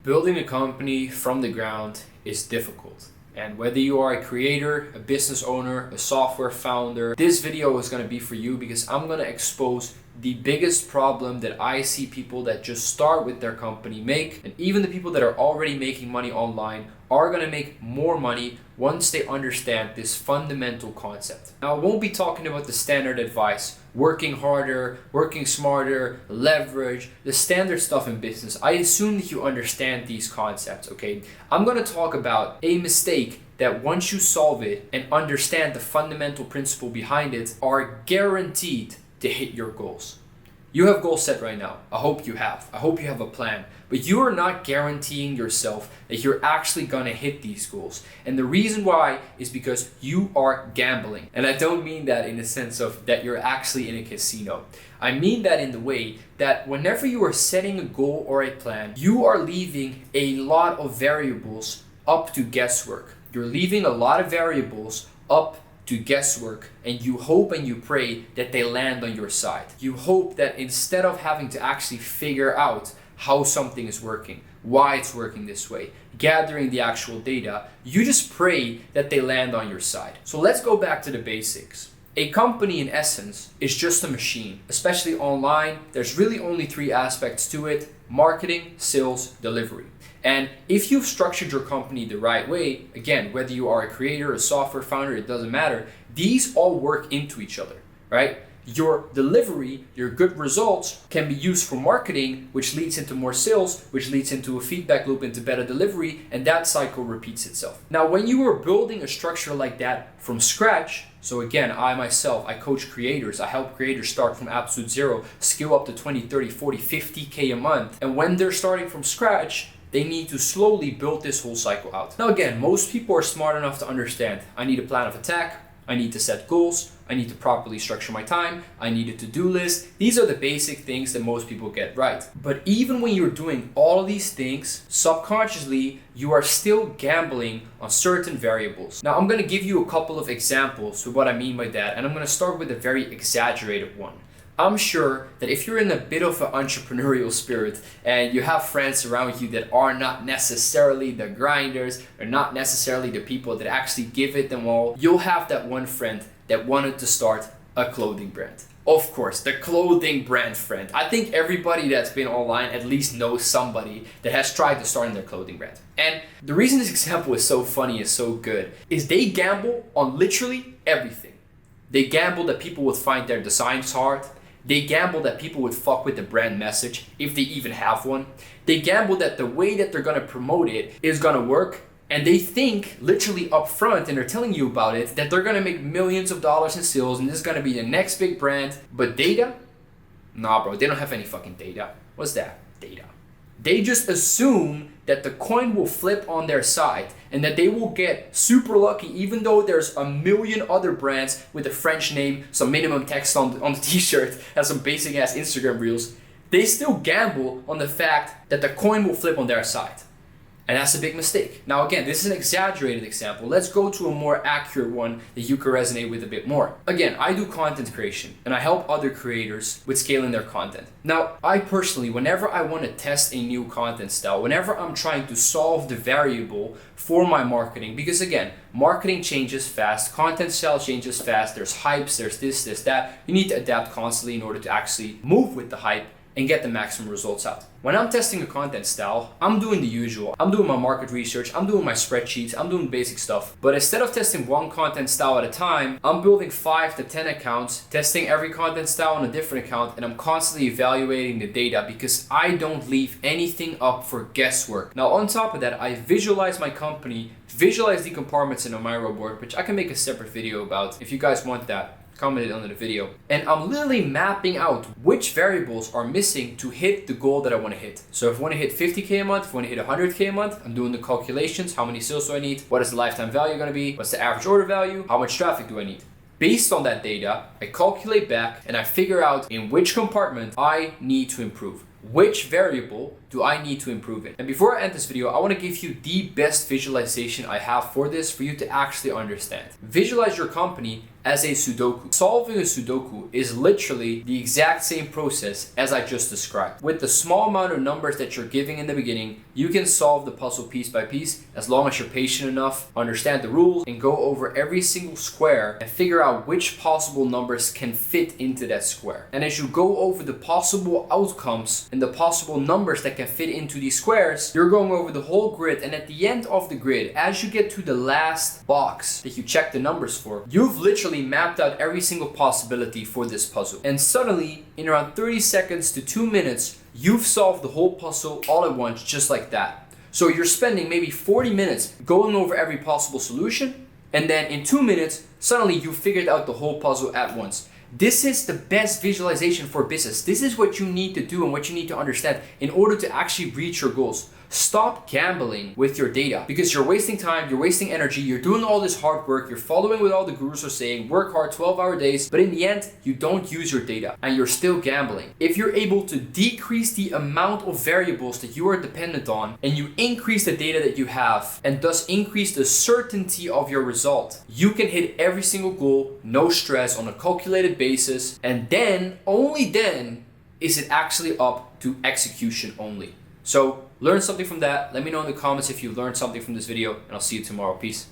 Building a company from the ground is difficult. And whether you are a creator, a business owner, a software founder, this video is going to be for you because I'm going to expose the biggest problem that I see people that just start with their company make, and even the people that are already making money online are going to make more money once they understand this fundamental concept. Now, I won't be talking about the standard advice, working harder, working smarter, leverage, the standard stuff in business. I assume that you understand these concepts, okay? I'm going to talk about a mistake that once you solve it and understand the fundamental principle behind it, are guaranteed to hit your goals. You have goals set right now. I hope you have. I hope you have a plan. But you are not guaranteeing yourself that you're actually gonna hit these goals. And the reason why is because you are gambling. And I don't mean that in the sense of that you're actually in a casino. I mean that in the way that whenever you are setting a goal or a plan, you are leaving a lot of variables up to guesswork. You're leaving a lot of variables up to guesswork, and you hope and you pray that they land on your side. You hope that instead of having to actually figure out how something is working, why it's working this way, gathering the actual data, you just pray that they land on your side. So let's go back to the basics. A company in essence is just a machine, especially online. There's really only three aspects to it: marketing, sales, delivery. And if you've structured your company the right way, again, whether you are a creator, a software founder, it doesn't matter, these all work into each other, right? Your delivery, your good results can be used for marketing, which leads into more sales, which leads into a feedback loop into better delivery, and that cycle repeats itself. Now, when you are building a structure like that from scratch, so again, I coach creators. I help creators start from absolute zero, scale up to 20, 30, 40, 50K a month. And when they're starting from scratch, they need to slowly build this whole cycle out. Now again, most people are smart enough to understand, I need a plan of attack, I need to set goals, I need to properly structure my time, I need a to-do list. These are the basic things that most people get right. But even when you're doing all of these things, subconsciously, you are still gambling on certain variables. Now I'm gonna give you a couple of examples of what I mean by that, and I'm gonna start with a very exaggerated one. I'm sure that if you're in a bit of an entrepreneurial spirit and you have friends around you that are not necessarily the grinders or not necessarily the people that actually give it them all, you'll have that one friend that wanted to start a clothing brand. Of course, the clothing brand friend. I think everybody that's been online at least knows somebody that has tried to start their clothing brand. And the reason this example is so funny, is so good, is they gamble on literally everything. They gamble that people would find their designs hard. They gamble that people would fuck with the brand message, if they even have one. They gamble that the way that they're gonna promote it is gonna work. And they think literally up front, and they're telling you about it, that they're gonna make millions of dollars in sales and this is gonna be the next big brand. But data? Nah, bro, they don't have any fucking data. What's that? Data. They just assume that the coin will flip on their side and that they will get super lucky, even though there's a million other brands with a French name, some minimum text on the t-shirt, and some basic ass Instagram reels. They still gamble on the fact that the coin will flip on their side. And that's a big mistake. Now again, this is an exaggerated example. Let's go to a more accurate one that you can resonate with a bit more. Again, I do content creation and I help other creators with scaling their content. Now, I personally, whenever I want to test a new content style, whenever I'm trying to solve the variable for my marketing, because again, marketing changes fast, content style changes fast, there's hypes, there's this, that. You need to adapt constantly in order to actually move with the hype and get the maximum results out. When I'm testing a content style, I'm doing the usual. I'm doing my market research, I'm doing my spreadsheets, I'm doing basic stuff. But instead of testing one content style at a time, I'm building 5 to 10 accounts, testing every content style on a different account, and I'm constantly evaluating the data because I don't leave anything up for guesswork. Now on top of that, I visualize my company, visualize the compartments in a Miro board, which I can make a separate video about if you guys want that. Comment it under the video. And I'm literally mapping out which variables are missing to hit the goal that I want to hit. So if I want to hit 50K a month, if I want to hit 100K a month, I'm doing the calculations. How many sales do I need? What is the lifetime value going to be? What's the average order value? How much traffic do I need? Based on that data, I calculate back and I figure out in which compartment I need to improve. Which variable do I need to improve in? And before I end this video, I want to give you the best visualization I have for this for you to actually understand. Visualize your company as a Sudoku. Solving a Sudoku is literally the exact same process as I just described. With the small amount of numbers that you're giving in the beginning, you can solve the puzzle piece by piece as long as you're patient enough, understand the rules, and go over every single square and figure out which possible numbers can fit into that square. And as you go over the possible outcomes and the possible numbers that can fit into these squares, you're going over the whole grid, and at the end of the grid, as you get to the last box that you check the numbers for, you've literally mapped out every single possibility for this puzzle. And suddenly, in around 30 seconds to 2 minutes, you've solved the whole puzzle all at once, just like that. So you're spending maybe 40 minutes going over every possible solution, and then in 2 minutes, suddenly you figured out the whole puzzle at once. This is the best visualization for business. This is what you need to do and what you need to understand in order to actually reach your goals. Stop gambling with your data, because you're wasting time, you're wasting energy, you're doing all this hard work, you're following what all the gurus are saying, work hard 12-hour days, but in the end, you don't use your data and you're still gambling. If you're able to decrease the amount of variables that you are dependent on and you increase the data that you have and thus increase the certainty of your result, you can hit every single goal, no stress, on a calculated basis, and then, only then, is it actually up to execution only. So learn something from that. Let me know in the comments if you learned something from this video, and I'll see you tomorrow. Peace.